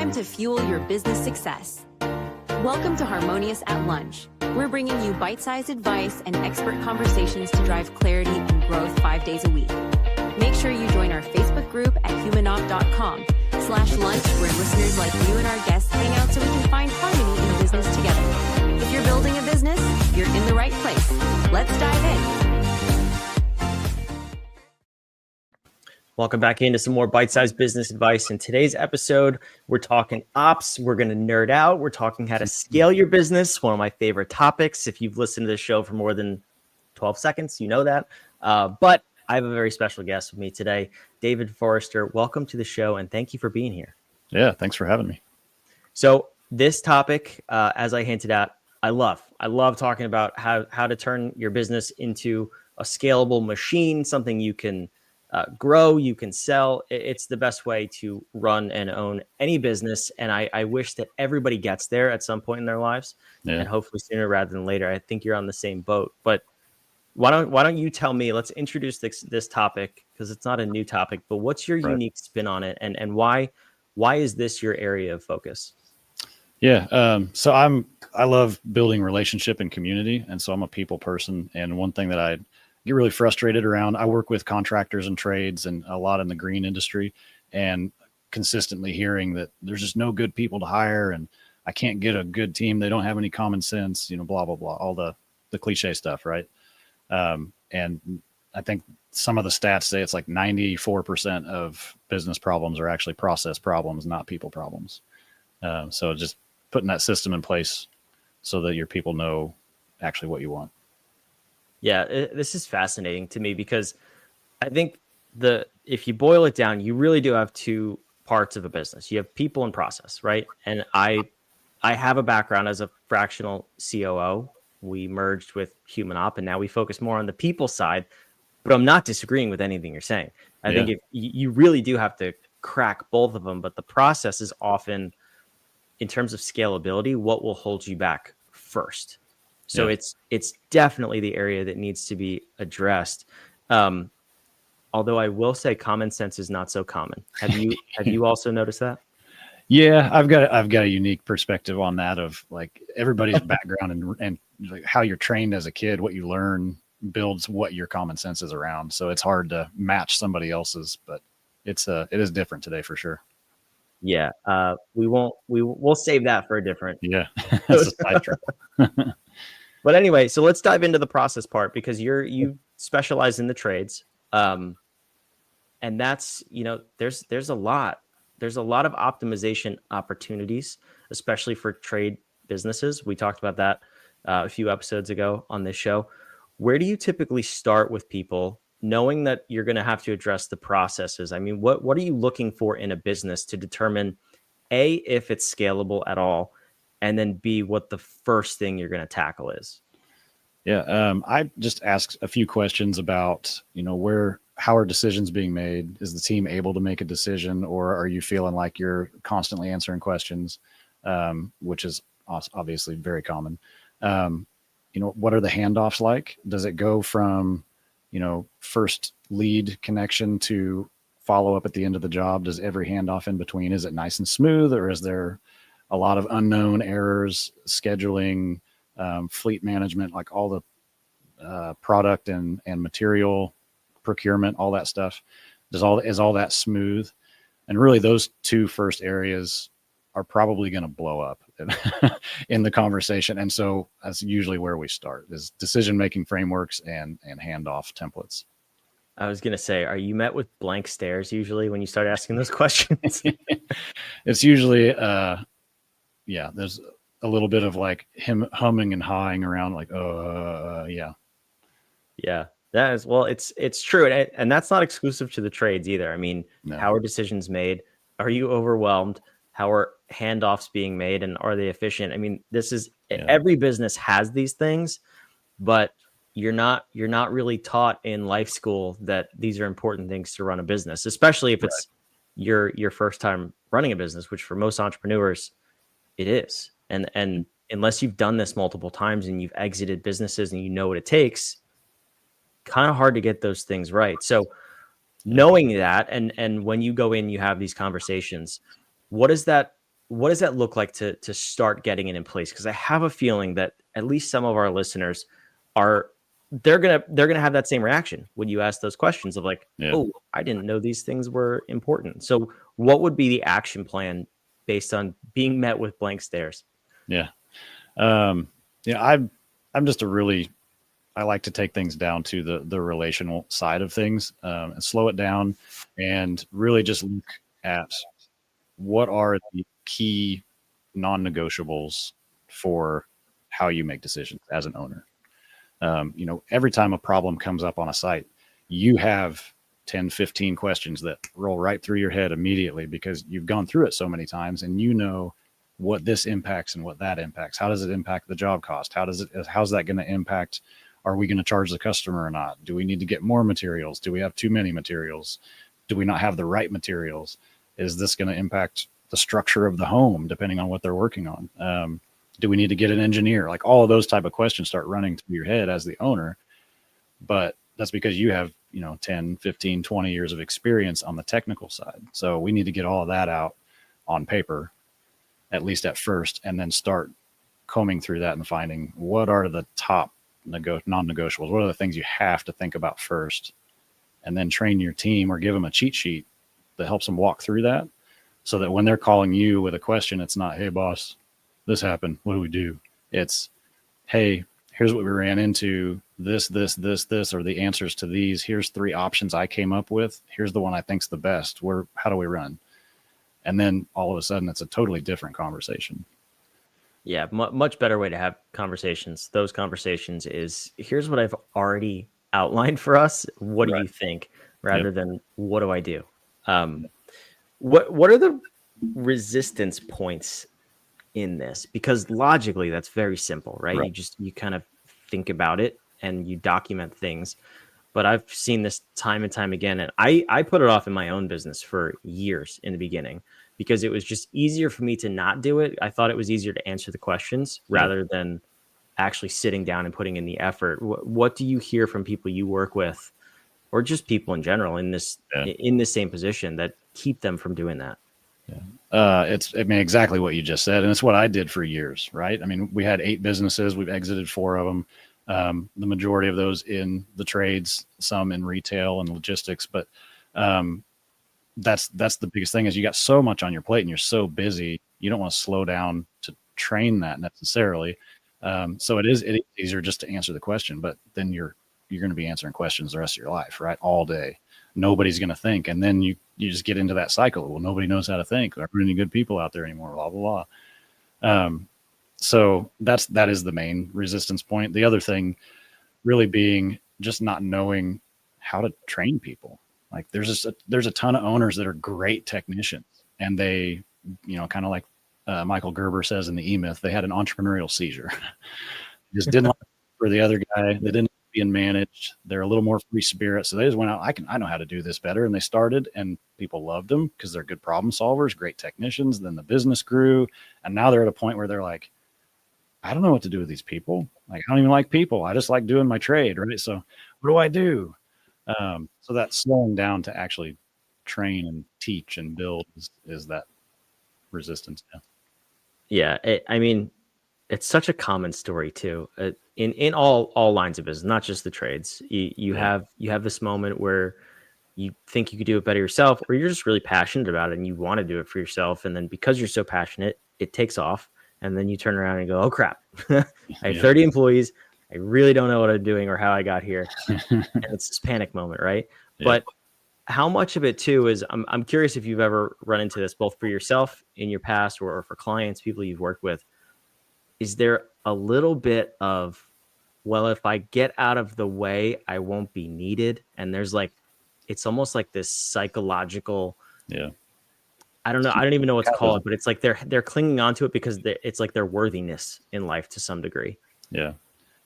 time to fuel your business success. Welcome to Harmonious at Lunch. We're bringing you bite-sized advice and expert conversations to drive clarity and growth 5 days a week. Make sure you join our Facebook group at humanoff.com/lunch, where listeners like you and our guests hang out so we can find harmony in business together. If you're building a business, you're in the right place. Let's dive in. Welcome back into some more bite-sized business advice. In today's episode, we're talking ops. We're going to nerd out. We're talking how to scale your business, one of my favorite topics. If you've listened to this show for more than 12 seconds, you know that. But I have a very special guest with me today, David Forster. Welcome to the show, and thank you for being here. Yeah, thanks for having me. So this topic, as I hinted at, I love talking about how to turn your business into a scalable machine, something you can grow, you can sell. It's the best way to run and own any business. And I wish that everybody gets there at some point in their lives, and hopefully sooner rather than later. I think you're on the same boat. But why don't you tell me, let's introduce this topic, because it's not a new topic, but what's your unique spin on it, and why is this your area of focus? Yeah. So I love building relationship and community. And so I'm a people person. And one thing that I get really frustrated around, I work with contractors and trades and a lot in the green industry, and consistently hearing that there's just no good people to hire, and I can't get a good team. They don't have any common sense, blah, blah, blah, all the cliche stuff. Right. And I think some of the stats say it's like 94% of business problems are actually process problems, not people problems. So just putting that system in place so that your people know actually what you want. Yeah, this is fascinating to me, because I think if you boil it down, you really do have two parts of a business. You have people and process, right? And I have a background as a fractional COO. We merged with Human Op, and now we focus more on the people side. But I'm not disagreeing with anything you're saying. I think if you really do have to crack both of them, but the process is often, in terms of scalability, what will hold you back first. So it's definitely the area that needs to be addressed. Although I will say common sense is not so common. Have you also noticed that? Yeah, I've got a unique perspective on that, of like everybody's background and like how you're trained as a kid, what you learn builds what your common sense is around. So it's hard to match somebody else's, but it is different today for sure. Yeah, we'll save that for a different. Yeah, that's a sidetrack. But anyway, so let's dive into the process part, because you specialize in the trades, and that's there's a lot of optimization opportunities, especially for trade businesses. We talked about that a few episodes ago on this show. Where do you typically start with people, knowing that you're going to have to address the processes? I mean, what are you looking for in a business to determine A, if it's scalable at all, and then B, what the first thing you're going to tackle is? Yeah. I just asked a few questions about, how are decisions being made? Is the team able to make a decision, or are you feeling like you're constantly answering questions? Which is obviously very common. What are the handoffs like? Does it go from, first lead connection to follow up at the end of the job? Does every handoff in between, is it nice and smooth, or is there a lot of unknown errors, scheduling, fleet management, like all the product and material procurement, all that stuff? Is all that smooth? And really those two first areas are probably going to blow up in the conversation. And so that's usually where we start, is decision-making frameworks and handoff templates. I was going to say, are you met with blank stares usually when you start asking those questions? It's usually, there's a little bit of like him humming and hawing around, like, yeah. Yeah, that is, well, it's true. And that's not exclusive to the trades either. I mean, How are decisions made? Are you overwhelmed? How are handoffs being made, and are they efficient? I mean, every business has these things, but you're not really taught in life school that these are important things to run a business, especially if it's your first time running a business, which for most entrepreneurs it is. And unless you've done this multiple times and you've exited businesses and you know what it takes, kind of hard to get those things right. So knowing that, and when you go in, you have these conversations, what does that what does that look like to start getting it in place? Because I have a feeling that at least some of our listeners they're gonna have that same reaction when you ask those questions of like, Yeah. oh, I didn't know these things were important. So what would be the action plan based on being met with blank stares? Yeah. I'm just I like to take things down to the relational side of things, and slow it down and really just look at what are the key non-negotiables for how you make decisions as an owner. Every time a problem comes up on a site, you have 10, 15 questions that roll right through your head immediately because you've gone through it so many times and you know what this impacts and what that impacts. How does it impact the job cost? How's that going to impact? Are we going to charge the customer or not? Do we need to get more materials? Do we have too many materials? Do we not have the right materials? Is this going to impact the structure of the home depending on what they're working on? Do we need to get an engineer? Like all of those type of questions start running through your head as the owner, but that's because you have, 10, 15, 20 years of experience on the technical side. So we need to get all of that out on paper, at least at first, and then start combing through that and finding what are the top non-negotiables. What are the things you have to think about first, and then train your team or give them a cheat sheet that helps them walk through that so that when they're calling you with a question, it's not, hey boss, this happened, what do we do? It's, hey, here's what we ran into, this, or the answers to these. Here's 3 options I came up with. Here's the one I think's the best. How do we run? And then all of a sudden it's a totally different conversation. Yeah, much better way to have conversations. Those conversations is, here's what I've already outlined for us. What do you think? Rather than what do I do? What are the resistance points in this? Because logically that's very simple, right? You kind of think about it and you document things. But I've seen this time and time again, and I put it off in my own business for years in the beginning because it was just easier for me to not do it. I thought it was easier to answer the questions rather than actually sitting down and putting in the effort. What do you hear from people you work with, or just people in general in this same position, that keep them from doing that? Exactly what you just said. And it's what I did for years, right? I mean, we had 8 businesses. We've exited 4 of them. The majority of those in the trades, some in retail and logistics. But that's the biggest thing is you got so much on your plate and you're so busy. You don't want to slow down to train that necessarily. So it is easier just to answer the question, but then you're going to be answering questions the rest of your life, right? All day. Nobody's going to think. And then you just get into that cycle. Well, nobody knows how to think. There aren't any good people out there anymore, blah, blah, blah. So that is the main resistance point. The other thing really being just not knowing how to train people. Like there's a ton of owners that are great technicians, and they, kind of like Michael Gerber says in the E-Myth, they had an entrepreneurial seizure. Just didn't like for the other guy. They didn't being managed. They're a little more free spirit. So they just went out, I know how to do this better. And they started, and people loved them because they're good problem solvers, great technicians. Then the business grew. And now they're at a point where they're like, I don't know what to do with these people. Like, I don't even like people. I just like doing my trade. Right. So what do I do? So that slowing down to actually train and teach and build is that resistance. Yeah. It's such a common story too. In all lines of business, not just the trades. You have this moment where you think you could do it better yourself, or you're just really passionate about it and you want to do it for yourself. And then because you're so passionate, it takes off. And then you turn around and go, oh crap, I have 30 employees. I really don't know what I'm doing or how I got here. And it's this panic moment, right? Yeah. But how much of it too is, I'm curious if you've ever run into this, both for yourself in your past or for clients, people you've worked with. Is there a little bit of, well, if I get out of the way, I won't be needed? And there's it's almost like this psychological, I don't know. I don't even know what to call it, but it's like they're clinging onto it because it's like their worthiness in life to some degree. Yeah.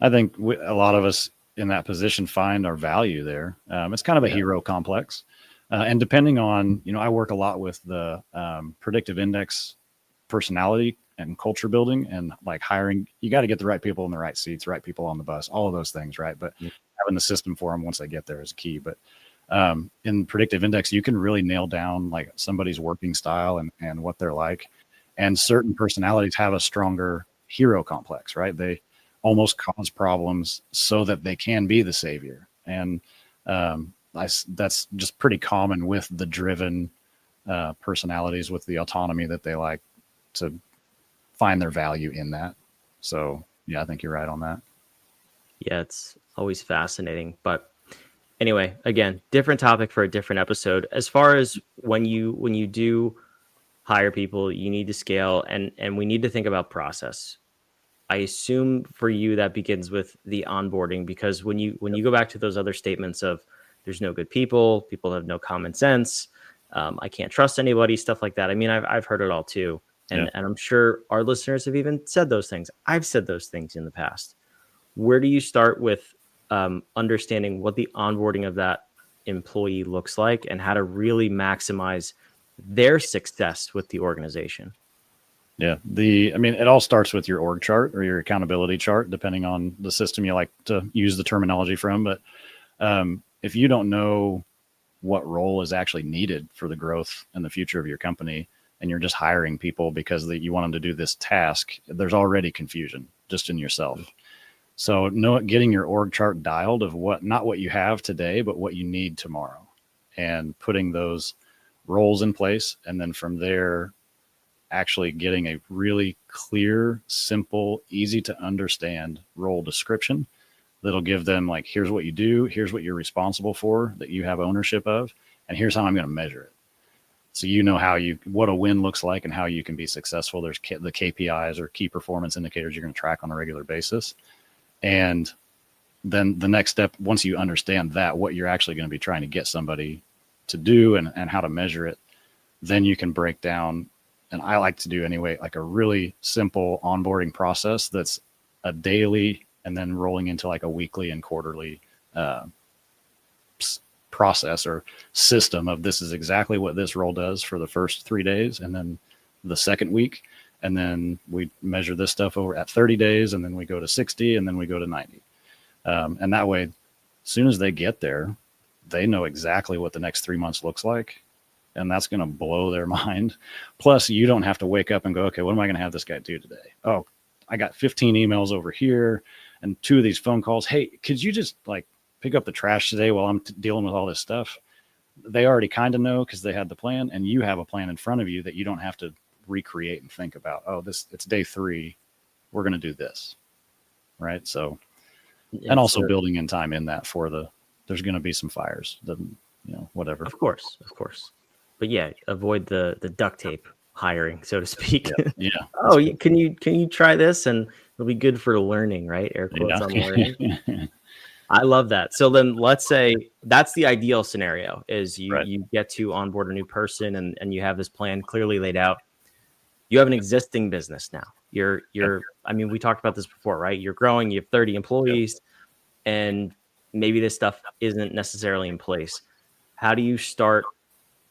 I think a lot of us in that position find our value there. It's kind of a hero complex. And depending on, I work a lot with the predictive index personality and culture building and like hiring. You got to get the right people in the right seats, right people on the bus, all of those things, right? But having the system for them once they get there is key. But in predictive index, you can really nail down like somebody's working style and what they're like. And certain personalities have a stronger hero complex, right? They almost cause problems so that they can be the savior. And that's just pretty common with the driven personalities with the autonomy that they like to find their value in that. So yeah, I think you're right on that. Yeah, it's always fascinating. But anyway, again, different topic for a different episode. As far as when you do hire people, you need to scale, and we need to think about process. I assume for you that begins with the onboarding, because when you go back to those other statements of there's no good people have no common sense, I can't trust anybody, stuff like that. I mean, I've heard it all too. And I'm sure our listeners have even said those things. I've said those things in the past. Where do you start with understanding what the onboarding of that employee looks like and how to really maximize their success with the organization? Yeah. It all starts with your org chart or your accountability chart, depending on the system you like to use the terminology from. But if you don't know what role is actually needed for the growth and the future of your company, and you're just hiring people because you want them to do this task, there's already confusion just in yourself. So getting your org chart dialed of not what you have today, but what you need tomorrow, and putting those roles in place. And then from there, actually getting a really clear, simple, easy to understand role description that'll give them like, here's what you do, here's what you're responsible for, that you have ownership of, and here's how I'm going to measure it. So you know what a win looks like and how you can be successful. There's the KPIs or key performance indicators you're going to track on a regular basis. And then the next step, once you understand that, what you're actually going to be trying to get somebody to do and how to measure it, then you can break down, and I like to do anyway, like a really simple onboarding process that's a daily and then rolling into like a weekly and quarterly process or system of this is exactly what this role does for the first 3 days, and then the second week, and then we measure this stuff over at 30 days, and then we go to 60, and then we go to 90. And that way, as soon as they get there, they know exactly what the next 3 months looks like, and that's going to blow their mind. Plus, you don't have to wake up and go, okay, what am I going to have this guy do today? Oh, I got 15 emails over here and 2 of these phone calls. Hey, could you just like pick up the trash today while I'm dealing with all this stuff? They already kind of know because they had the plan, and you have a plan in front of you that you don't have to recreate and think about. Oh, it's day 3. We're going to do this. Right. So, and also building in time in that there's going to be some fires, whatever. Of course. But yeah, avoid the duct tape hiring, so to speak. Yeah. Oh, can you try this? And it'll be good for learning, right? Air quotes on learning. I love that. So then let's say that's the ideal scenario is you get to onboard a new person and you have this plan clearly laid out. You have an existing business now. We talked about this before, right? You're growing, you have 30 employees, and maybe this stuff isn't necessarily in place. How do you start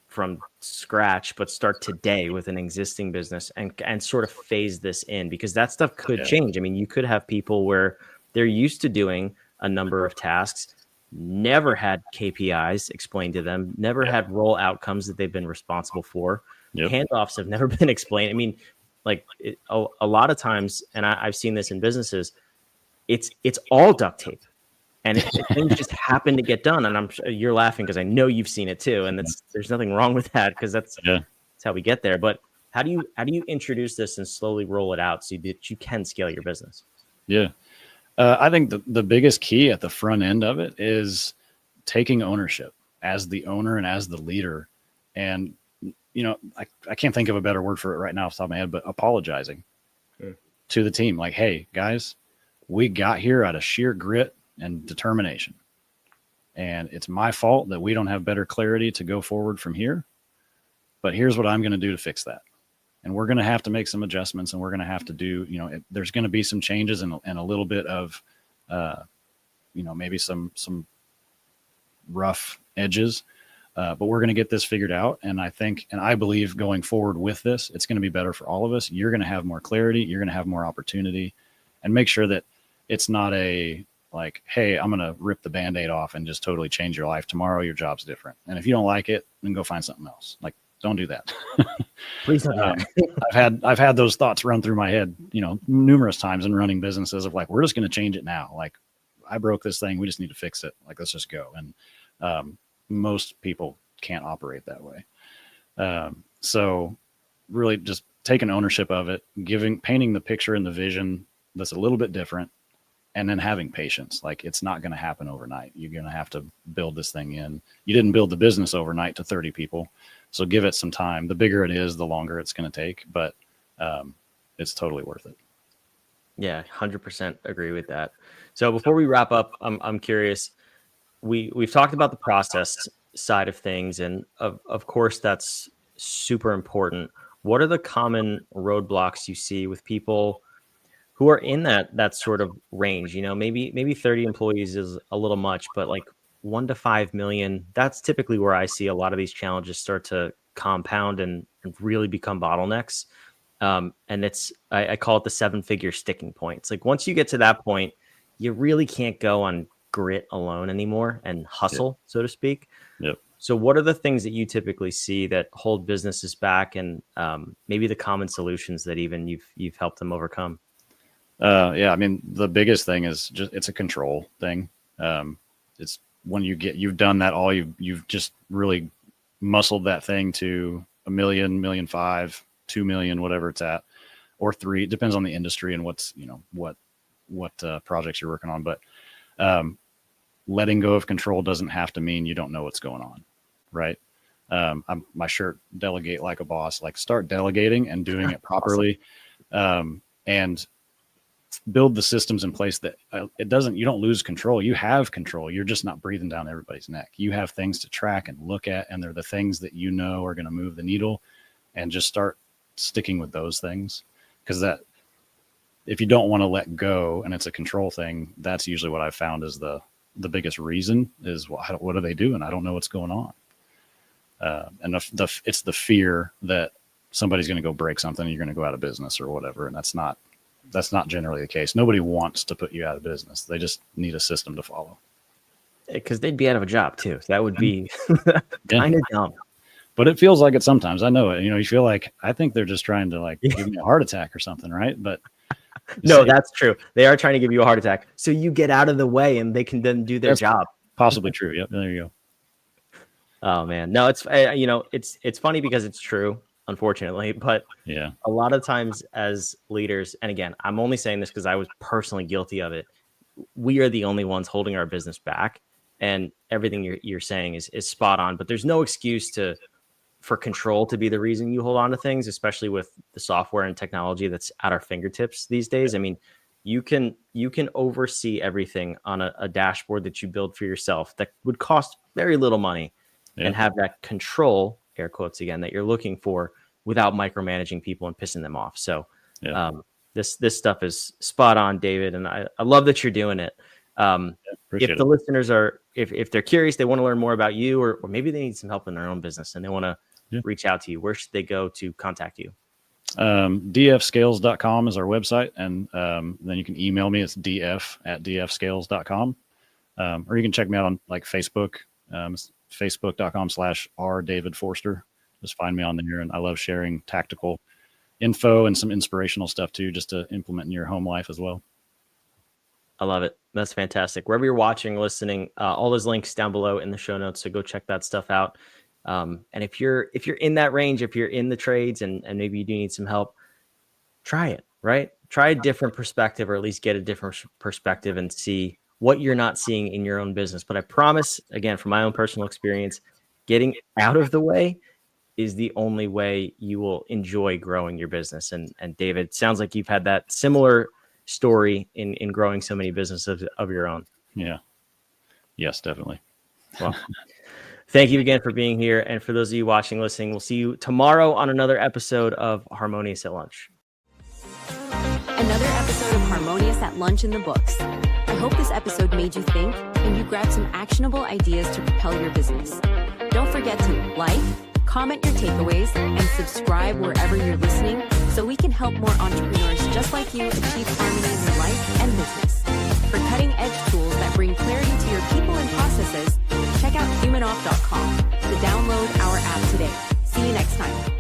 from scratch, but start today with an existing business and sort of phase this in? Because that stuff could change. I mean, you could have people where they're used to doing a number of tasks, never had KPIs explained to them, never had role outcomes that they've been responsible for. Handoffs have never been explained. I mean, a lot of times, and I've seen this in businesses, it's all duct tape, and things just happen to get done. And I'm sure you're laughing because I know you've seen it too, and there's nothing wrong with that because that's how we get there. But how do you introduce this and slowly roll it out so that you can scale your business? Yeah. I think the biggest key at the front end of it is taking ownership as the owner and as the leader. And, I can't think of a better word for it right now off the top of my head, but apologizing to the team. Like, hey, guys, we got here out of sheer grit and determination. And it's my fault that we don't have better clarity to go forward from here. But here's what I'm going to do to fix that. And we're going to have to make some adjustments, and we're going to have to do, there's going to be some changes and a little bit of, maybe some rough edges, but we're going to get this figured out. And I believe going forward with this, it's going to be better for all of us. You're going to have more clarity. You're going to have more opportunity, and make sure that it's not like, hey, I'm going to rip the Band-Aid off and just totally change your life tomorrow. Your job's different. And if you don't like it, then go find something else. Like, Don't do that. Please don't do that. I've had those thoughts run through my head, numerous times in running businesses of like, we're just going to change it now. Like, I broke this thing. We just need to fix it. Like, let's just go. And most people can't operate that way. So really just taking ownership of it, painting the picture and the vision that's a little bit different, and then having patience. Like, it's not going to happen overnight. You're going to have to build this thing in. You didn't build the business overnight to 30 people. So give it some time. The bigger it is, the longer it's going to take, but it's totally worth it. Yeah, 100% agree with that. So before we wrap up, I'm curious. We've talked about the process side of things, and of course that's super important. What are the common roadblocks you see with people who are in that sort of range? Maybe 30 employees is a little much, but like 1 to 5 million, that's typically where I see a lot of these challenges start to compound and really become bottlenecks. And I call it the 7-figure sticking point. It's like, once you get to that point, you really can't go on grit alone anymore and hustle, so to speak. Yep. So what are the things that you typically see that hold businesses back, and maybe the common solutions that even you've helped them overcome? I mean, the biggest thing is just, it's a control thing. It's when you've done that all, you've just really muscled that thing to 1 million, 1.5 million, 2 million, whatever it's at, or 3, it depends on the industry and what projects you're working on. But letting go of control doesn't have to mean you don't know what's going on. Right. My shirt, delegate like a boss, like start delegating and doing it properly. And build the systems in place that you don't lose control. You have control. You're just not breathing down everybody's neck. You have things to track and look at, and they're the things that are going to move the needle, and just start sticking with those things. Because that, if you don't want to let go and it's a control thing, that's usually what I've found is the biggest reason is, what are they doing? I don't know what's going on. And it's the fear that somebody's going to go break something and you're going to go out of business or whatever. And that's not generally the case. Nobody wants to put you out of business. They just need a system to follow. Because they'd be out of a job too. So that would be kind of dumb. But it feels like it sometimes. I know it. You feel like, I think they're just trying to like give me a heart attack or something, right? But no, that's true. They are trying to give you a heart attack, so you get out of the way and they can then do their job. Possibly true. Yep. There you go. Oh man, no, it's it's funny because it's true, unfortunately. But yeah, a lot of times as leaders, and again, I'm only saying this because I was personally guilty of it. We are the only ones holding our business back, and everything you're saying is spot on. But there's no excuse for control to be the reason you hold on to things, especially with the software and technology that's at our fingertips these days. I mean, you can oversee everything on a dashboard that you build for yourself that would cost very little money, and have that control, air quotes again, that you're looking for without micromanaging people and pissing them off. So this stuff is spot on, David. And I love that you're doing it. If the listeners if they're curious, they want to learn more about you, or maybe they need some help in their own business and they want to reach out to you, where should they go to contact you? dfscales.com is our website. And then you can email me. It's df@dfscales.com. Or you can check me out on like Facebook, facebook.com/rdavidforster. Just find me on there. And I love sharing tactical info and some inspirational stuff too, just to implement in your home life as well. I love it. That's fantastic. Wherever you're watching, listening, all those links down below in the show notes. So go check that stuff out. And if you're in that range, if you're in the trades and maybe you do need some help, try it, right? Try a different perspective, or at least get a different perspective and see what you're not seeing in your own business. But I promise, again, from my own personal experience, getting out of the way is the only way you will enjoy growing your business. And David, it sounds like you've had that similar story in growing so many businesses of your own. Yeah. Yes, definitely. Well, thank you again for being here. And for those of you watching, listening, we'll see you tomorrow on another episode of Harmonious at Lunch. Another episode of Harmonious at Lunch in the books. I hope this episode made you think and you grabbed some actionable ideas to propel your business. Don't forget to like, comment your takeaways, and subscribe wherever you're listening so we can help more entrepreneurs just like you achieve harmony in their life and business. For cutting-edge tools that bring clarity to your people and processes, check out humanoff.com to download our app today. See you next time.